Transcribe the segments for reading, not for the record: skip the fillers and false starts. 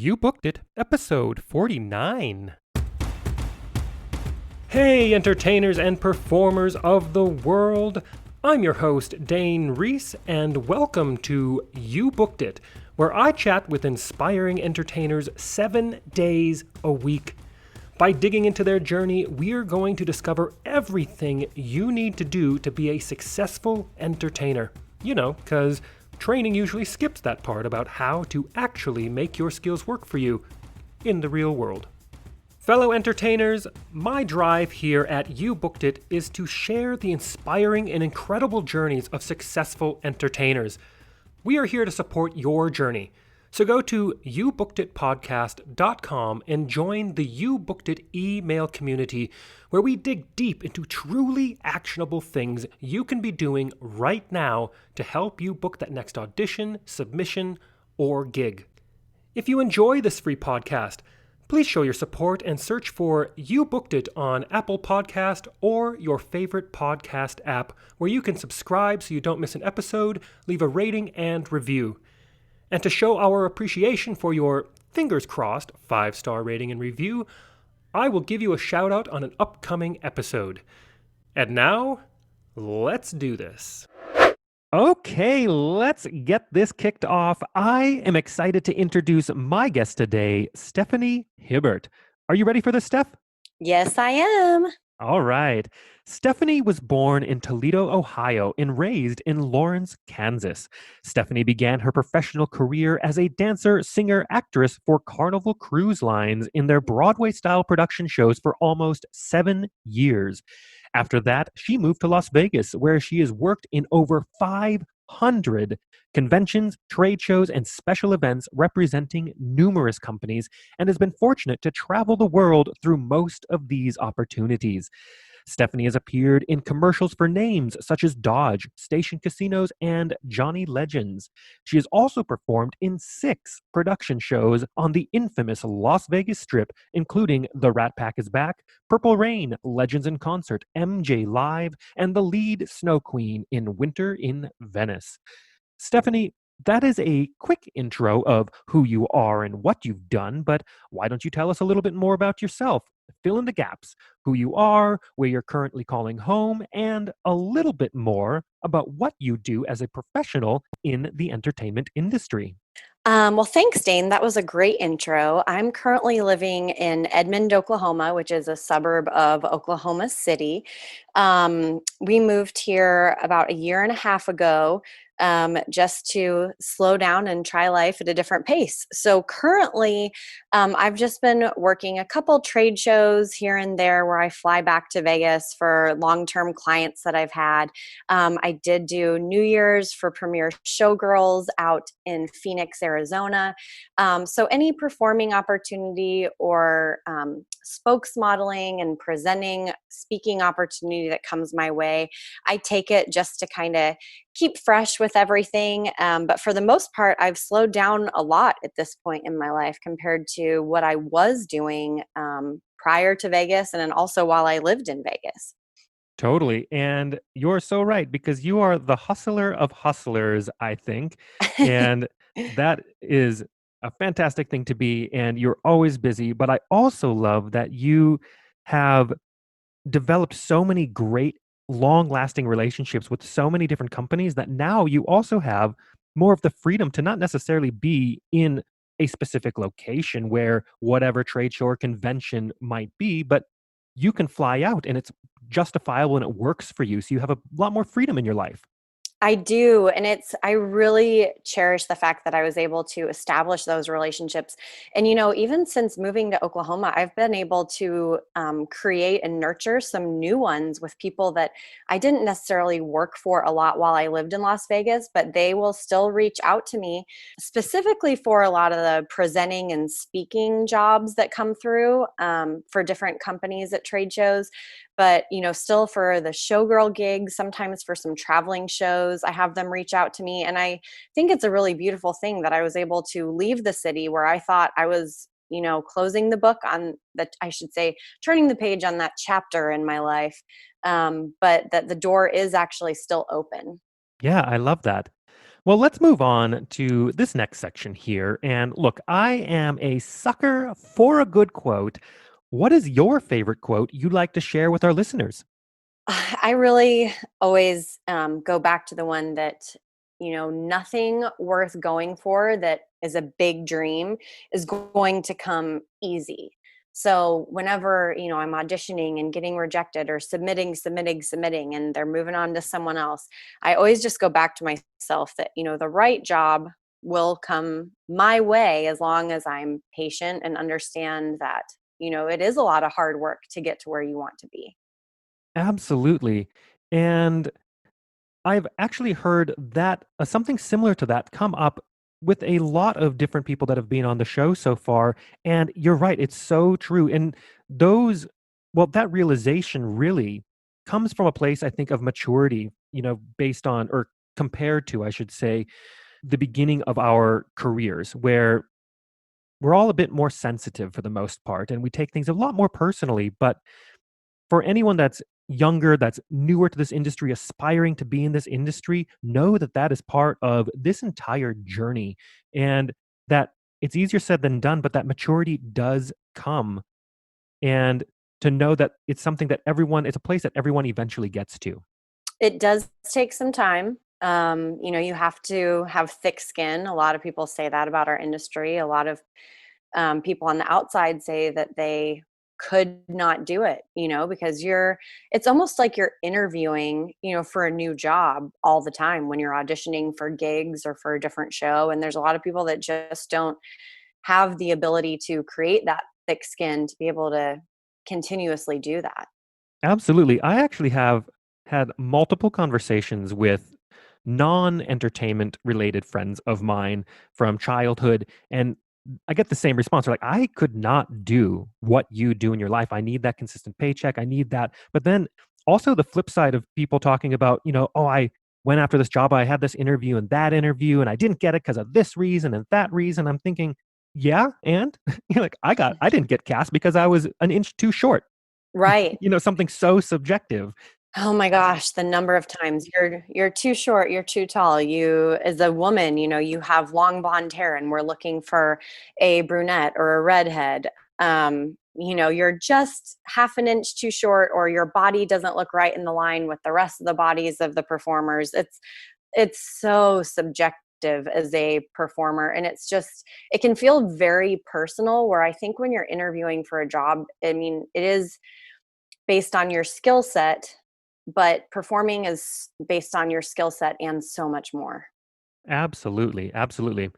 You Booked It, episode 49. Hey, entertainers and performers of the world. I'm your host, Dane Reese, and welcome to You Booked It, where I chat with inspiring entertainers 7 days a week. By digging into their journey, we're going to discover everything you need to do to be a successful entertainer. You know, because training usually skips that part about how to actually make your skills work for you in the real world. Fellow entertainers, my drive here at You Booked It is to share the inspiring and incredible journeys of successful entertainers. We are here to support your journey. So go to youbookeditpodcast.com and join the You Booked It email community where we dig deep into truly actionable things you can be doing right now to help you book that next audition, submission, or gig. If you enjoy this free podcast, please show your support and search for You Booked It on Apple Podcast or your favorite podcast app where you can subscribe so you don't miss an episode, leave a rating and review. And to show our appreciation for your, fingers crossed, 5-star rating and review, I will give you a shout out on an upcoming episode. And now, let's do this. Okay, let's get this kicked off. I am excited to introduce my guest today, Stephanie Hibbert. Are you ready for this, Steph? Yes, I am. All right. Stephanie was born in Toledo, Ohio, and raised in Lawrence, Kansas. Stephanie began her professional career as a dancer, singer, actress for Carnival Cruise Lines in their Broadway-style production shows for almost 7 years. After that, she moved to Las Vegas, where she has worked in over 500 conventions, trade shows, and special events representing numerous companies, and has been fortunate to travel the world through most of these opportunities. Stephanie has appeared in commercials for names such as Dodge, Station Casinos, and Johnny Legends. She has also performed in 6 production shows on the infamous Las Vegas Strip, including The Rat Pack is Back, Purple Rain, Legends in Concert, MJ Live, and the lead Snow Queen in Winter in Venice. Stephanie, that is a quick intro of who you are and what you've done, but why don't you tell us a little bit more about yourself? Fill in the gaps, who you are, where you're currently calling home, and a little bit more about what you do as a professional in the entertainment industry. Well, thanks, Dane. That was a great intro. I'm currently living in Edmond, Oklahoma, which is a suburb of Oklahoma City. We moved here about a year and a half ago, just to slow down and try life at a different pace. So currently, I've just been working a couple trade shows here and there where I fly back to Vegas for long-term clients that I've had. I did do New Year's for Premier Showgirls out in Phoenix, Arizona. So any performing opportunity or spokesmodeling and presenting, speaking opportunity that comes my way, I take it just to kind of keep fresh with everything. But for the most part, I've slowed down a lot at this point in my life compared to what I was doing prior to Vegas and then also while I lived in Vegas. Totally. And you're so right, because you are the hustler of hustlers, I think. And that is a fantastic thing to be. And you're always busy. But I also love that you have developed so many great, long lasting relationships with so many different companies that now you also have more of the freedom to not necessarily be in a specific location where whatever trade show or convention might be, but you can fly out and it's justifiable and it works for you. So you have a lot more freedom in your life. I do. And I really cherish the fact that I was able to establish those relationships. And, even since moving to Oklahoma, I've been able to create and nurture some new ones with people that I didn't necessarily work for a lot while I lived in Las Vegas, but they will still reach out to me specifically for a lot of the presenting and speaking jobs that come through for different companies at trade shows. But, still for the showgirl gigs, sometimes for some traveling shows, I have them reach out to me. And I think it's a really beautiful thing that I was able to leave the city where I thought I was, closing the book on that, I should say, turning the page on that chapter in my life. But that the door is actually still open. Yeah, I love that. Well, let's move on to this next section here. And look, I am a sucker for a good quote. What is your favorite quote you'd like to share with our listeners? I really always go back to the one that, nothing worth going for that is a big dream is going to come easy. So whenever, I'm auditioning and getting rejected or submitting, and they're moving on to someone else, I always just go back to myself that, the right job will come my way as long as I'm patient and understand that, it is a lot of hard work to get to where you want to be. Absolutely. And I've actually heard that something similar to that come up with a lot of different people that have been on the show so far. And you're right, it's so true. And those, well, that realization really comes from a place, I think, of maturity, based on or compared to, I should say, the beginning of our careers, where we're all a bit more sensitive for the most part and we take things a lot more personally. But for anyone that's younger, that's newer to this industry, aspiring to be in this industry, know that that is part of this entire journey and that it's easier said than done, but that maturity does come. And to know that it's something that everyone, it's a place that everyone eventually gets to. It does take some time. You have to have thick skin. A lot of people say that about our industry. A lot of people on the outside say that they could not do it, because it's almost like you're interviewing, for a new job all the time when you're auditioning for gigs or for a different show. And there's a lot of people that just don't have the ability to create that thick skin to be able to continuously do that. Absolutely. I actually have had multiple conversations with non-entertainment related friends of mine from childhood, and I get the same response. They're like, I could not do what you do in your life. I need that consistent paycheck. I need that. But then also the flip side of people talking about, oh, I went after this job. I had this interview and that interview, and I didn't get it because of this reason and that reason. I'm thinking, yeah, and you're like, I didn't get cast because I was an inch too short. Right. Something so subjective. Oh my gosh, the number of times you're too short, you're too tall. You as a woman, you have long blonde hair and we're looking for a brunette or a redhead. You're just half an inch too short or your body doesn't look right in the line with the rest of the bodies of the performers. It's so subjective as a performer and it can feel very personal where I think when you're interviewing for a job, I mean, it is based on your skill set, but performing is based on your skill set and so much more. Absolutely, absolutely.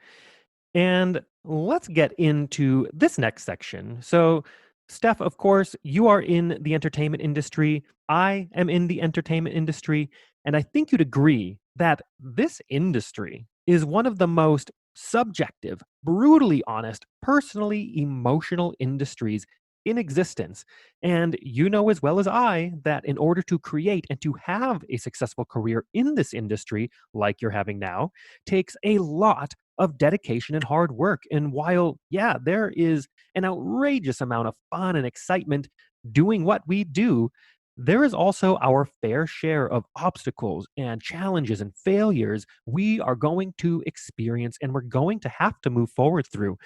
And let's get into this next section. So, Steph, of course, you are in the entertainment industry. I am in the entertainment industry. And I think you'd agree that this industry is one of the most subjective, brutally honest, personally emotional industries in existence. And you know as well as I that in order to create and to have a successful career in this industry, like you're having now, takes a lot of dedication and hard work. And while, yeah, there is an outrageous amount of fun and excitement doing what we do, there is also our fair share of obstacles and challenges and failures we are going to experience and we're going to have to move forward through.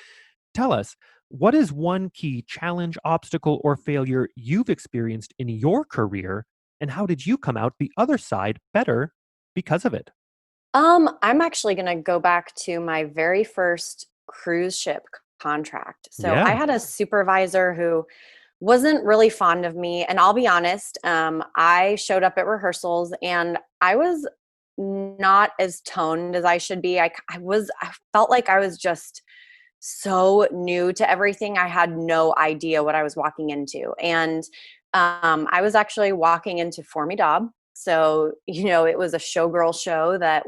Tell us, what is one key challenge, obstacle, or failure you've experienced in your career, and how did you come out the other side better because of it? I'm actually going to go back to my very first cruise ship contract. So I Yeah. had a supervisor who wasn't really fond of me. And I'll be honest, I showed up at rehearsals and I was not as toned as I should be. I felt like I was just so new to everything. I had no idea what I was walking into. And I was actually walking into Formidable. So, it was a showgirl show that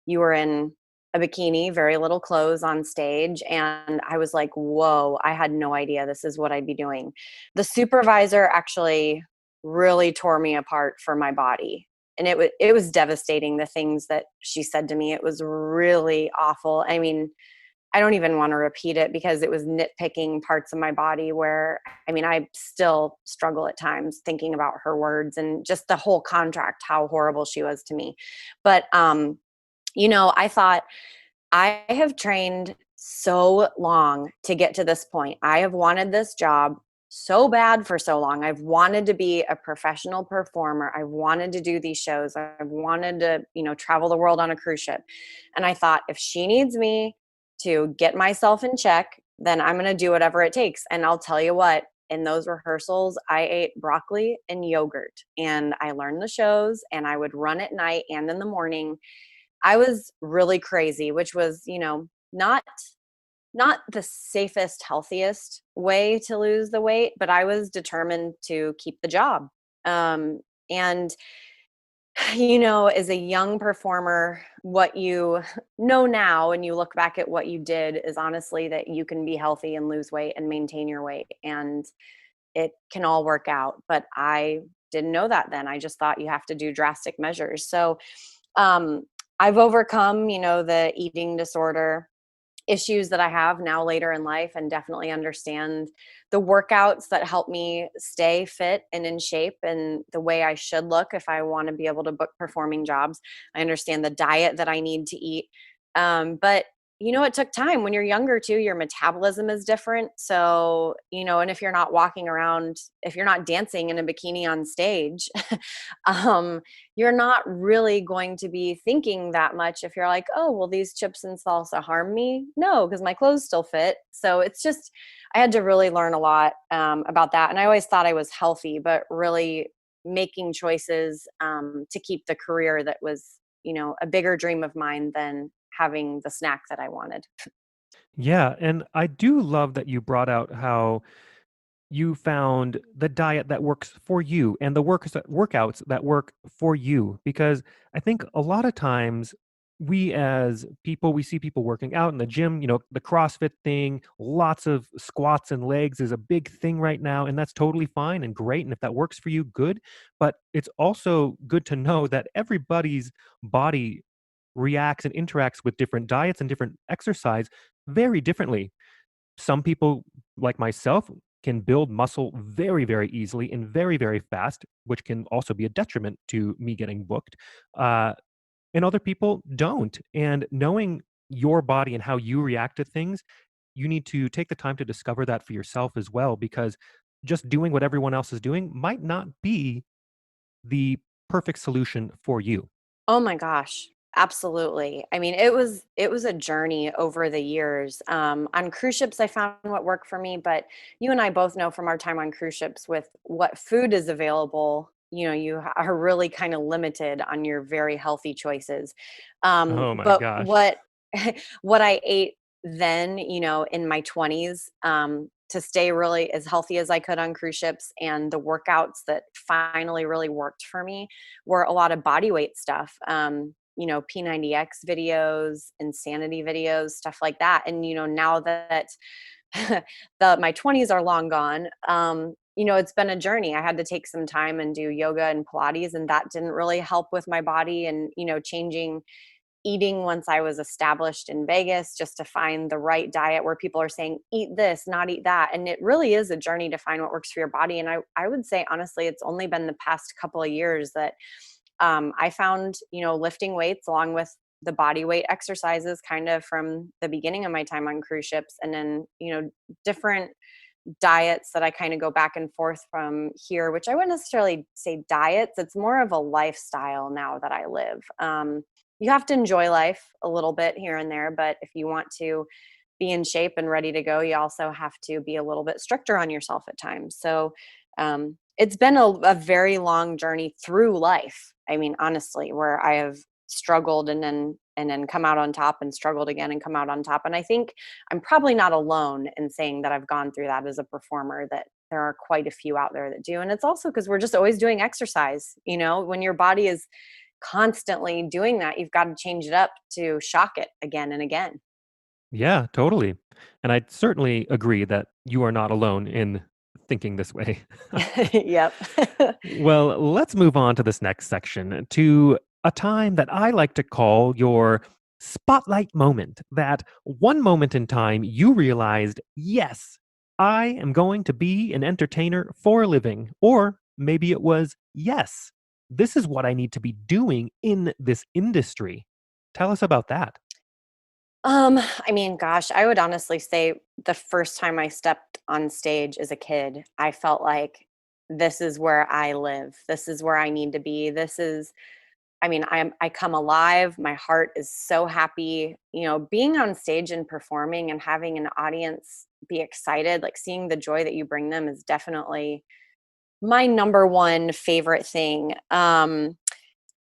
you were in a bikini, very little clothes on stage. And I was like, whoa, I had no idea this is what I'd be doing. The supervisor actually really tore me apart for my body. And it was devastating, the things that she said to me. It was really awful. I mean, I don't even want to repeat it because it was nitpicking parts of my body where, I mean, I still struggle at times thinking about her words and just the whole contract, how horrible she was to me. But I thought I have trained so long to get to this point. I have wanted this job so bad for so long. I've wanted to be a professional performer. I've wanted to do these shows. I've wanted to, travel the world on a cruise ship. And I thought if she needs me to get myself in check, then I'm going to do whatever it takes. And I'll tell you what, in those rehearsals, I ate broccoli and yogurt and I learned the shows and I would run at night and in the morning. I was really crazy, which was, not the safest, healthiest way to lose the weight, but I was determined to keep the job. And as a young performer, what you know now and you look back at what you did is honestly that you can be healthy and lose weight and maintain your weight and it can all work out. But I didn't know that then. I just thought you have to do drastic measures. So um, I've overcome, the eating disorder issues that I have now later in life and definitely understand the workouts that help me stay fit and in shape and the way I should look if I want to be able to book performing jobs. I understand the diet that I need to eat. But it took time. When you're younger too, your metabolism is different. So, and if you're not walking around, if you're not dancing in a bikini on stage, um, you're not really going to be thinking that much if you're like, oh, well, these chips and salsa harm me. No, because my clothes still fit. So it's just, I had to really learn a lot about that. And I always thought I was healthy, but really making choices to keep the career that was, a bigger dream of mine than having the snack that I wanted. Yeah, and I do love that you brought out how you found the diet that works for you and the workouts that work for you, because I think a lot of times we as people, we see people working out in the gym, the CrossFit thing, lots of squats and legs is a big thing right now, and that's totally fine and great, and if that works for you, good. But it's also good to know that everybody's body reacts and interacts with different diets and different exercise very differently. Some people, like myself, can build muscle very, very easily and very, very fast, which can also be a detriment to me getting booked. Uh, and other people don't. And knowing your body and how you react to things, you need to take the time to discover that for yourself as well, because just doing what everyone else is doing might not be the perfect solution for you. Oh my gosh, absolutely. I mean, it was a journey over the years. On cruise ships, I found what worked for me, but you and I both know from our time on cruise ships with what food is available. Are really kind of limited on your very healthy choices. Oh my But gosh. what what I ate then, in my 20s, to stay really as healthy as I could on cruise ships and the workouts that finally really worked for me were a lot of body weight stuff. P90X videos, insanity videos, stuff like that. And now that the my 20s are long gone, it's been a journey. I had to take some time and do yoga and Pilates, and that didn't really help with my body and changing eating once I was established in Vegas just to find the right diet where people are saying, eat this, not eat that. And it really is a journey to find what works for your body. And I would say, honestly, it's only been the past couple of years that I found, lifting weights along with the body weight exercises kind of from the beginning of my time on cruise ships. And then, different diets that I kind of go back and forth from here, which I wouldn't necessarily say diets. It's more of a lifestyle now that I live. You have to enjoy life a little bit here and there, but if you want to be in shape and ready to go, you also have to be a little bit stricter on yourself at times. So it's been a very long journey through life. I mean, honestly, where I have struggled and then come out on top and struggled again and come out on top. And I think I'm probably not alone in saying that I've gone through that as a performer, that there are quite a few out there that do. And it's also because we're just always doing exercise. When your body is constantly doing that, you've got to change it up to shock it again and again. Yeah, totally. And I certainly agree that you are not alone in thinking this way. Yep. Well, let's move on to this next section, to a time that I like to call your spotlight moment. That one moment in time you realized, yes, I am going to be an entertainer for a living. Or maybe it was, yes, this is what I need to be doing in this industry. Tell us about that. I mean, gosh, I would honestly say the first time I stepped on stage as a kid, I felt like this is where I live. This is where I need to be. I come alive. My heart is so happy. Being on stage and performing and having an audience be excited, like seeing the joy that you bring them is definitely my number one favorite thing.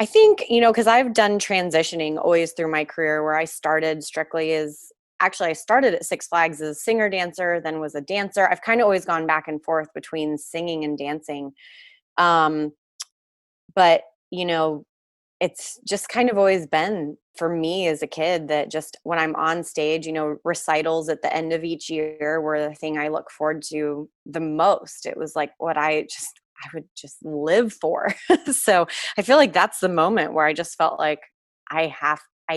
I think, because I've done transitioning always through my career where I started strictly as actually, I started at Six Flags as a singer dancer, then was a dancer. I've kind of always gone back and forth between singing and dancing. Um, but, you know, it's just kind of always been for me as a kid that just when I'm on stage, recitals at the end of each year were the thing I look forward to the most. It was like what I would just live for. So I feel like that's the moment where I just felt like I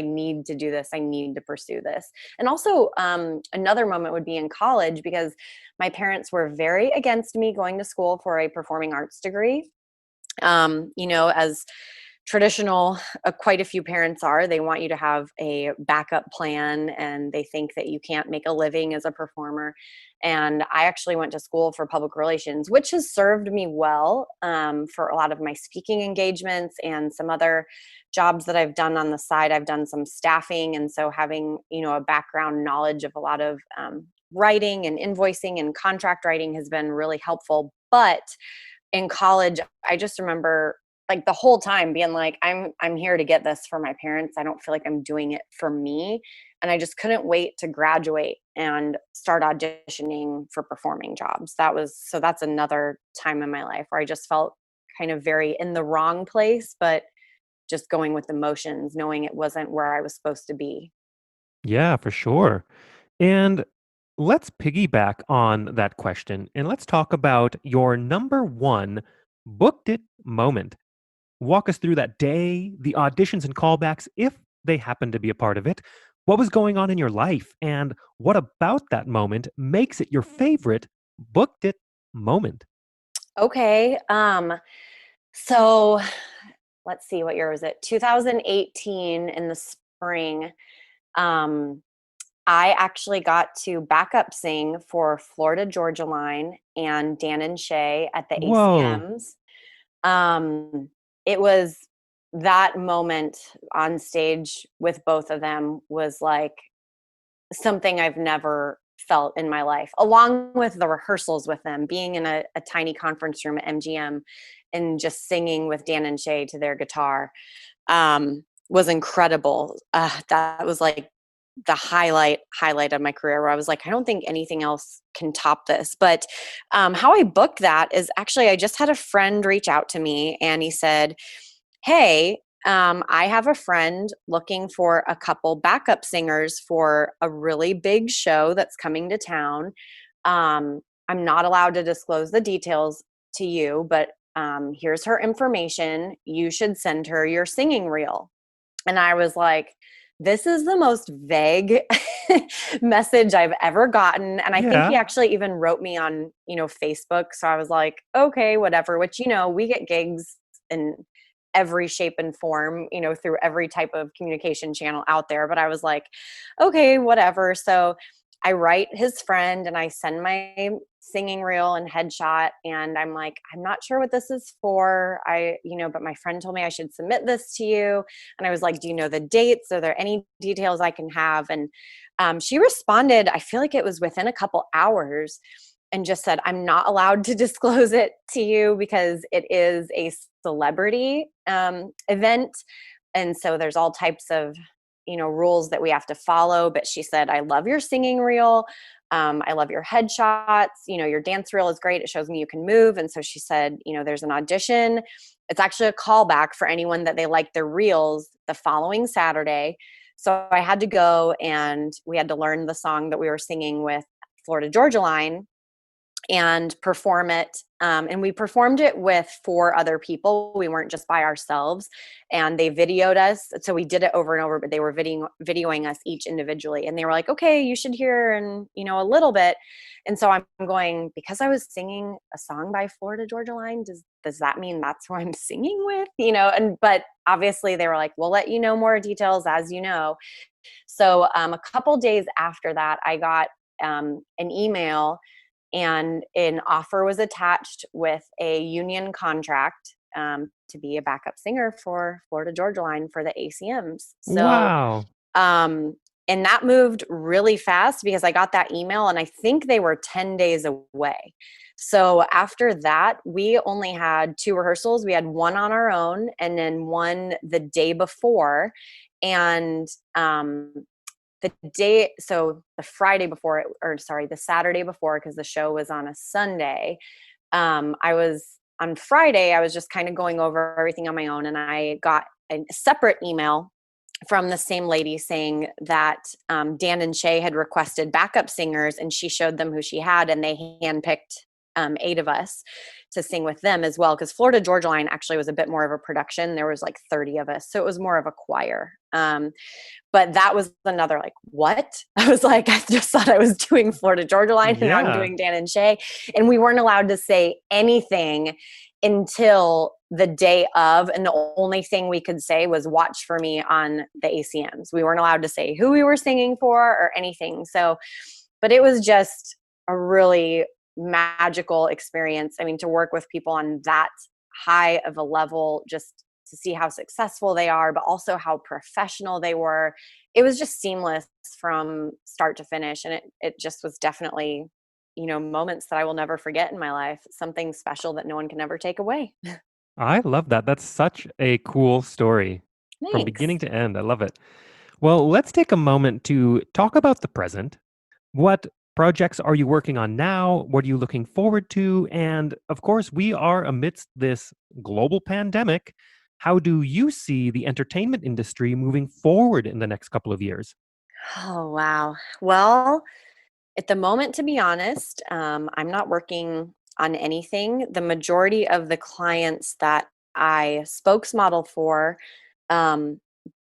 need to do this. I need to pursue this. And also, another moment would be in college because my parents were very against me going to school for a performing arts degree. As traditional, quite a few parents are, they want you to have a backup plan and they think that you can't make a living as a performer. And I actually went to school for public relations, which has served me well, for a lot of my speaking engagements and some other jobs that I've done on the side. I've done some staffing. And so having, a background knowledge of a lot of writing and invoicing and contract writing has been really helpful. But in college, I just remember like the whole time being like, I'm here to get this for my parents. I don't feel like I'm doing it for me. And I just couldn't wait to graduate and start auditioning for performing jobs. That's another time in my life where I just felt kind of very in the wrong place, but just going with the motions, knowing it wasn't where I was supposed to be. Yeah, for sure. And let's piggyback on that question and let's talk about your number one booked it moment. Walk us through that day, the auditions and callbacks, if they happen to be a part of it. What was going on in your life? And what about that moment makes it your favorite booked it moment? Okay. So let's see, what year was it? 2018 in the spring. Um, I actually got to backup sing for Florida Georgia Line and Dan and Shay at the Whoa. ACMs. It was that moment on stage with both of them was like something I've never felt in my life, along with the rehearsals with them, being in a tiny conference room at MGM and just singing with Dan and Shay to their guitar, was incredible. That was like the highlight of my career where I was like, I don't think anything else can top this. But how I booked that is actually I just had a friend reach out to me and he said, hey, I have a friend looking for a couple backup singers for a really big show that's coming to town. I'm not allowed to disclose the details to you, but here's her information. You should send her your singing reel. And I was like, this is the most vague message I've ever gotten. And I think he Yeah. actually even wrote me on, Facebook. So I was like, okay, whatever, which, we get gigs in every shape and form, through every type of communication channel out there. But I was like, okay, whatever. So I write his friend and I send my singing reel and headshot. And I'm like, I'm not sure what this is for. But my friend told me I should submit this to you. And I was like, do you know the dates? Are there any details I can have? And she responded, I feel like it was within a couple hours and just said, I'm not allowed to disclose it to you because it is a celebrity event. And so there's all types of, rules that we have to follow. But she said, I love your singing reel. I love your headshots. Your dance reel is great. It shows me you can move. And so she said, there's an audition. It's actually a callback for anyone that they like their reels the following Saturday. So I had to go and we had to learn the song that we were singing with Florida Georgia Line. and perform it. And we performed it with 4 other people. We weren't just by ourselves. And they videoed us. So we did it over and over, but they were videoing us each individually. And they were like, okay, you should hear and a little bit. And so I'm going, because I was singing a song by Florida Georgia Line, does that mean that's who I'm singing with? And but obviously they were like, we'll let you know more details as you know. So a couple days after that, I got an email, and an offer was attached with a union contract to be a backup singer for Florida Georgia Line for the ACMs. So, Wow. um, and that moved really fast because I got that email, and I think they were 10 days away. So after that, we only had 2 rehearsals. We had one on our own and then one the day before. And the Friday before, or sorry, the Saturday before, because the show was on a Sunday. On Friday, I was just kind of going over everything on my own, and I got a separate email from the same lady saying that Dan and Shay had requested backup singers, and she showed them who she had, and they handpicked 8 of us to sing with them as well. Because Florida Georgia Line actually was a bit more of a production. There was like 30 of us, so it was more of a choir. But that was another like, what? I was like, I just thought I was doing Florida Georgia Line, and now I'm Yeah. doing Dan and Shay. And we weren't allowed to say anything until the day of. And the only thing we could say was watch for me on the ACMs. We weren't allowed to say who we were singing for or anything. So, but it was just a really magical experience. I mean, to work with people on that high of a level, just to see how successful they are, but also how professional they were. It was just seamless from start to finish. And it just was definitely, moments that I will never forget in my life, something special that no one can ever take away. I love that. That's such a cool story from beginning Thanks. to end. I love it. Well, let's take a moment to talk about the present. What projects are you working on now? What are you looking forward to? And of course, we are amidst this global pandemic. How do you see the entertainment industry moving forward in the next couple of years? Oh, wow. Well, at the moment, to be honest, I'm not working on anything. The majority of the clients that I spokesmodel for, um,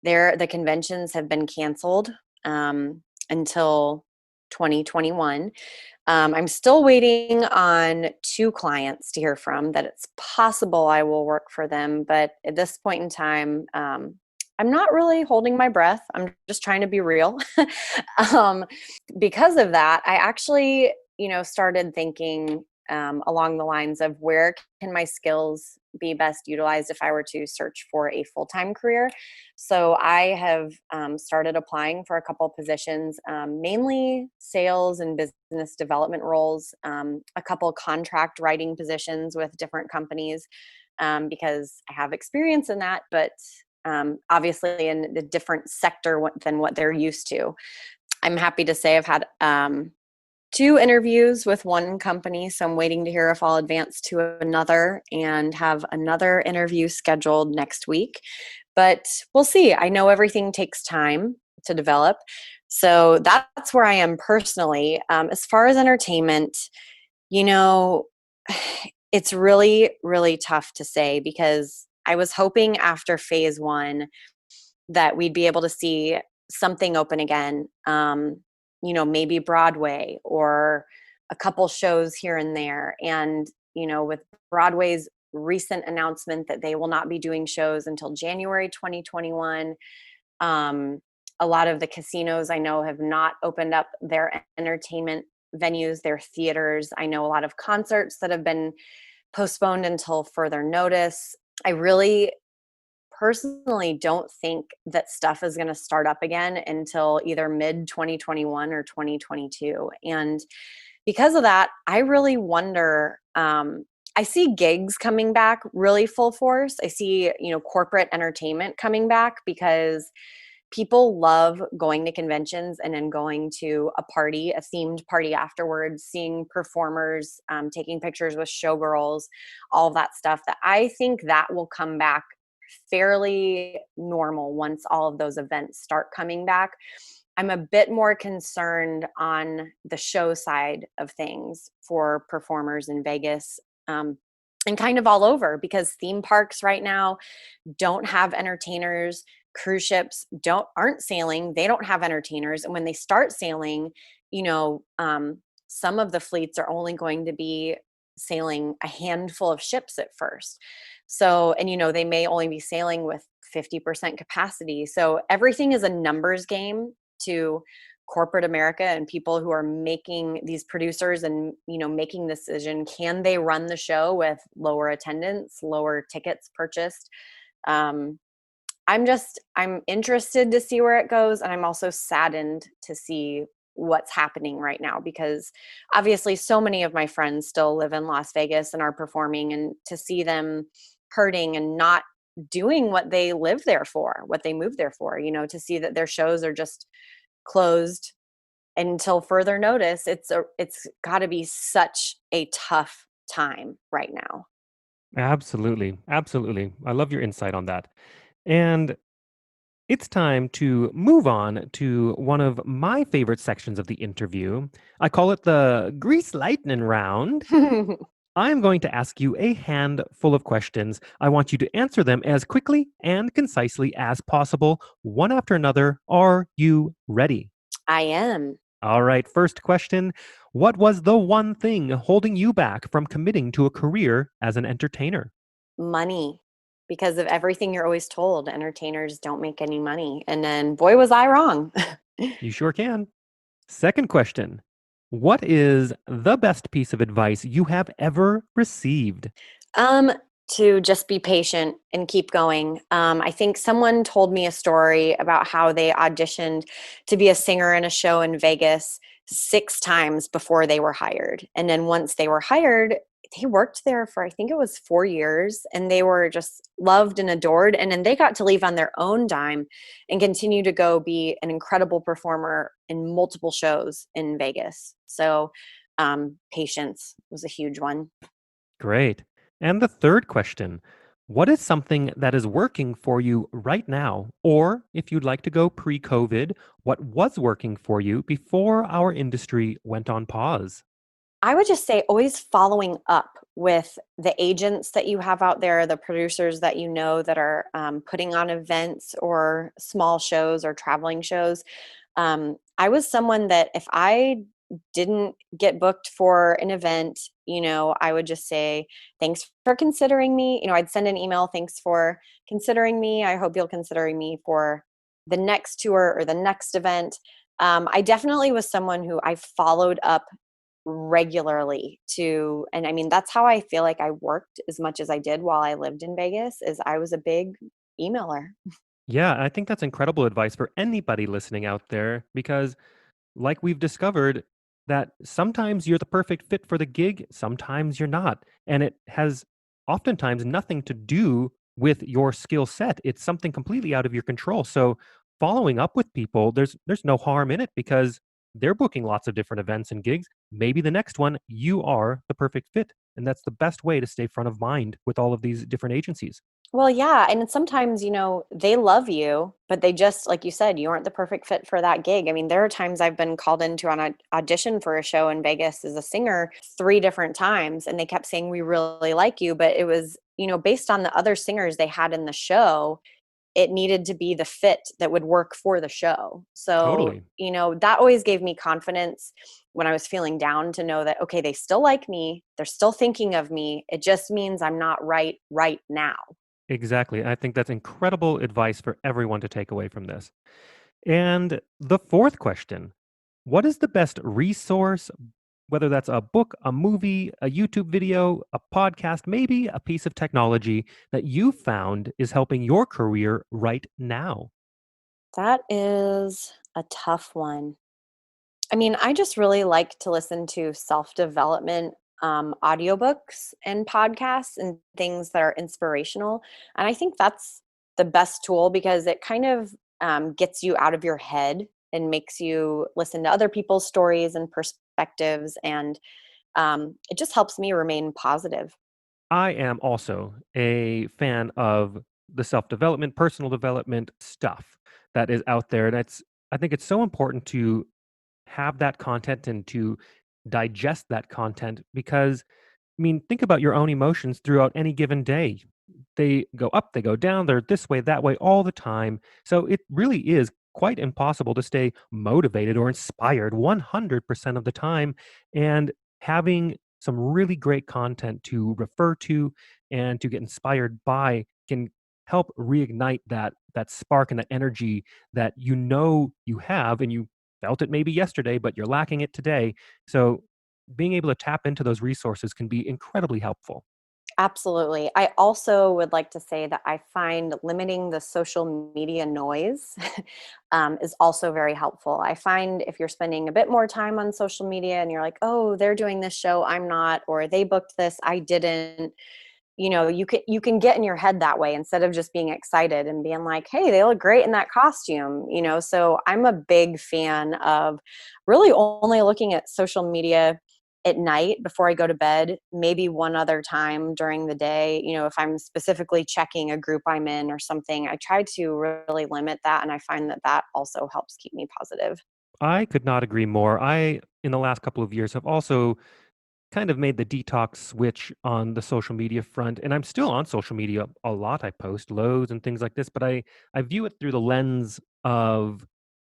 the conventions have been canceled until 2021. I'm still waiting on 2 clients to hear from that it's possible I will work for them, but at this point in time, I'm not really holding my breath. I'm just trying to be real. um, because of that, I actually, started thinking along the lines of where can my skills be best utilized if I were to search for a full-time career. So I have started applying for a couple positions, mainly sales and business development roles, a couple contract writing positions with different companies, because I have experience in that, but obviously in a different sector than what they're used to. I'm happy to say I've had 2 interviews with one company, so I'm waiting to hear if I'll advance to another and have another interview scheduled next week. But we'll see. I know everything takes time to develop. So that's where I am personally. As far as entertainment, you know, it's really, really tough to say because I was hoping after phase 1 that we'd be able to see something open again. Maybe Broadway or a couple shows here and there. And, with Broadway's recent announcement that they will not be doing shows until January 2021, a lot of the casinos I know have not opened up their entertainment venues, their theaters. I know a lot of concerts that have been postponed until further notice. I really personally don't think that stuff is going to start up again until either mid 2021 or 2022. And because of that, I really wonder. I see gigs coming back really full force. I see, corporate entertainment coming back because people love going to conventions and then going to a party, a themed party afterwards, seeing performers, taking pictures with showgirls, all of that stuff. That I think that will come back fairly normal once all of those events start coming back. I'm a bit more concerned on the show side of things for performers in Vegas, um, and kind of all over, because theme parks right now don't have entertainers. Cruise ships aren't sailing, they don't have entertainers, and when they start sailing, you know some of the fleets are only going to be sailing a handful of ships at first. So, and they may only be sailing with 50% capacity. So everything is a numbers game to corporate America and people who are making these producers and making the decision, can they run the show with lower attendance, lower tickets purchased? um, I'm interested to see where it goes, and I'm also saddened to see what's happening right now, because obviously so many of my friends still live in Las Vegas and are performing, and to see them hurting and not doing what they live there for, what they moved there for, to see that their shows are just closed until further notice. It's got to be such a tough time right now. Absolutely. Absolutely. I love your insight on that. And it's time to move on to one of my favorite sections of the interview. I call it the Grease Lightning Round. I'm going to ask you a handful of questions. I want you to answer them as quickly and concisely as possible, one after another. Are you ready? I am. All right, first question. What was the one thing holding you back from committing to a career as an entertainer? Money, because of everything you're always told, entertainers don't make any money, and then boy was I wrong. You sure can. Second question. What is the best piece of advice you have ever received? um to just be patient and keep going. I think someone told me a story about how they auditioned to be a singer in a show in Vegas 6 times before they were hired, and then once they were hired, they worked there for, I think it was 4 years, and they were just loved and adored, and then they got to leave on their own dime and continue to go be an incredible performer in multiple shows in Vegas. So patience was a huge one. Great. And the third question. What is something that is working for you right now? Or if you'd like to go pre COVID, what was working for you before our industry went on pause? I would just say always following up with the agents that you have out there, the producers that that are putting on events or small shows or traveling shows. I was someone that if I didn't get booked for an event, I would just say, thanks for considering me. I'd send an email, thanks for considering me. I hope you'll consider me for the next tour or the next event. I definitely was someone who I followed up regularly and I mean, that's how I feel like I worked as much as I did while I lived in Vegas, is I was a big emailer. Yeah, I think that's incredible advice for anybody listening out there because like we've discovered that sometimes you're the perfect fit for the gig, sometimes you're not. And it has oftentimes nothing to do with your skill set. It's something completely out of your control. So following up with people, there's no harm in it because they're booking lots of different events and gigs. Maybe the next one you are the perfect fit. And that's the best way to stay front of mind with all of these different agencies. Well, yeah, and sometimes, they love you, but they just, like you said, you aren't the perfect fit for that gig. I mean, there are times I've been called into an audition for a show in Vegas as a singer 3 different times, and they kept saying, we really like you, but it was, based on the other singers they had in the show, it needed to be the fit that would work for the show. So, Totally. that always gave me confidence when I was feeling down, to know that, okay, they still like me, they're still thinking of me. It just means I'm not right now. Exactly. I think that's incredible advice for everyone to take away from this. And the fourth question. What is the best resource, whether that's a book, a movie, a YouTube video, a podcast, maybe a piece of technology that you found is helping your career right now? That is a tough one. I mean, I just really like to listen to self-development audiobooks and podcasts and things that are inspirational. And I think that's the best tool, because it kind of gets you out of your head and makes you listen to other people's stories and perspectives. And it just helps me remain positive. I am also a fan of the self development, personal development stuff that is out there. And I think it's so important to have that content and to digest that content because, I mean, think about your own emotions throughout any given day. They go up, they go down, they're this way, that way all the time. So it really is quite impossible to stay motivated or inspired 100% of the time. And having some really great content to refer to and to get inspired by can help reignite that spark and that energy that you have and you felt it maybe yesterday but you're lacking it today. So being able to tap into those resources can be incredibly helpful. Absolutely. I also would like to say that I find limiting the social media noise is also very helpful. I find if you're spending a bit more time on social media and you're like, oh, they're doing this show, I'm not, or they booked this, I didn't. You can get in your head that way instead of just being excited and being like, hey, they look great in that costume. So I'm a big fan of really only looking at social media at night before I go to bed, maybe one other time during the day. If I'm specifically checking a group I'm in or something, I try to really limit that, and I find that that also helps keep me positive. I could not agree more. I, in the last couple of years, have also kind of made the detox switch on the social media front, and I'm still on social media a lot. I post loads and things like this, but I view it through the lens of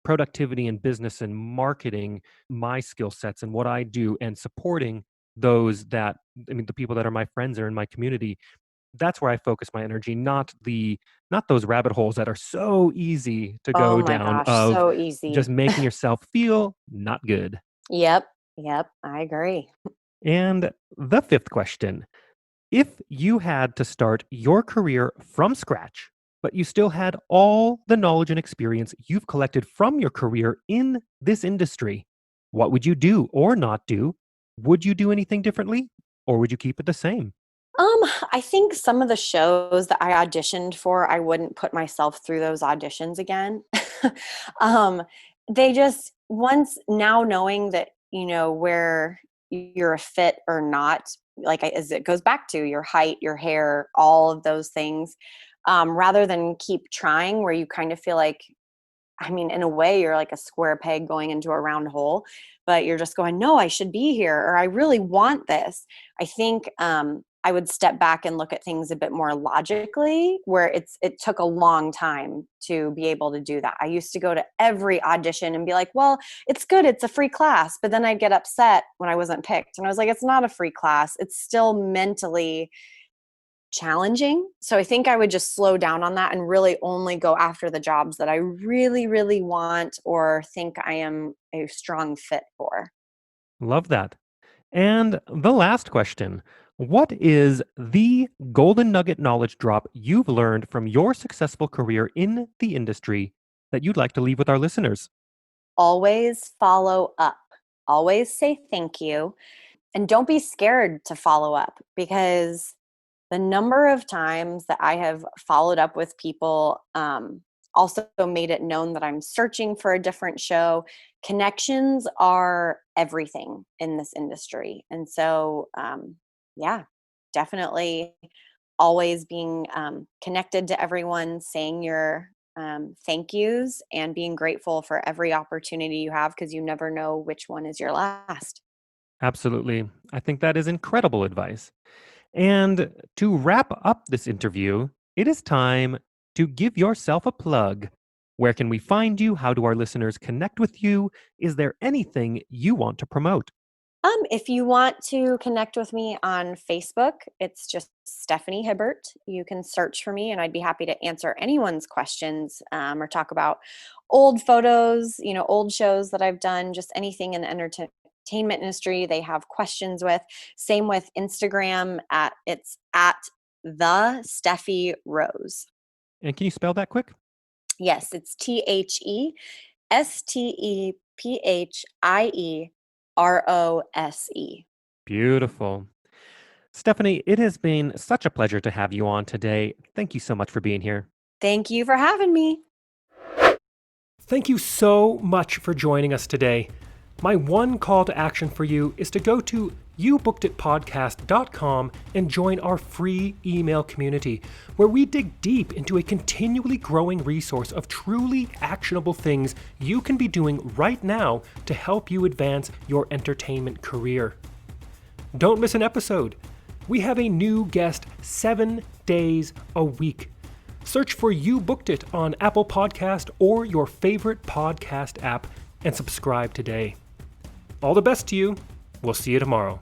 productivity and business and marketing my skill sets and what I do and supporting those that, I mean, the people that are my friends or in my community. That's where I focus my energy, not those rabbit holes that are so easy to Oh go my down gosh, of so just easy. making yourself feel not good. Yep, yep, I agree. And the fifth question: if you had to start your career from scratch, but you still had all the knowledge and experience you've collected from your career in this industry, what would you do or not do? Would you do anything differently or would you keep it the same? Um, I think some of the shows that I auditioned for, I wouldn't put myself through those auditions again. um, they just once now knowing that, where you're a fit or not, like as it goes back to your height, your hair, all of those things, rather than keep trying where you kind of feel like, I mean, in a way, you're like a square peg going into a round hole, but you're just going, no, I should be here, or I really want this. I think I would step back and look at things a bit more logically, where it took a long time to be able to do that. I used to go to every audition and be like, well, it's good, it's a free class, but then I'd get upset when I wasn't picked, and I was like, it's not a free class. It's still mentally challenging. So I think I would just slow down on that and really only go after the jobs that I really, really want or think I am a strong fit for. Love that. And the last question: what is the golden nugget knowledge drop you've learned from your successful career in the industry that you'd like to leave with our listeners? Always follow up. Always say thank you. And don't be scared to follow up, because the number of times that I have followed up with people, also made it known that I'm searching for a different show. Connections are everything in this industry. And so, yeah, definitely always being connected to everyone, saying your thank yous, and being grateful for every opportunity you have, because you never know which one is your last. Absolutely. I think that is incredible advice. And to wrap up this interview, it is time to give yourself a plug. Where can we find you? How do our listeners connect with you? Is there anything you want to promote? If you want to connect with me on Facebook, it's just Stephanie Hibbert. You can search for me, and I'd be happy to answer anyone's questions, or talk about old photos, old shows that I've done, just anything in the entertainment industry they have questions with. Same with Instagram, it's at the Steffi Rose. And can you spell that quick? Yes, it's TheStephierose. Beautiful. Stephanie, it has been such a pleasure to have you on today. Thank you so much for being here. Thank you for having me. Thank you so much for joining us today. My one call to action for you is to go to youbookeditpodcast.com and join our free email community where we dig deep into a continually growing resource of truly actionable things you can be doing right now to help you advance your entertainment career. Don't miss an episode. We have a new guest 7 days a week. Search for You Booked It on Apple Podcast or your favorite podcast app and subscribe today. All the best to you. We'll see you tomorrow.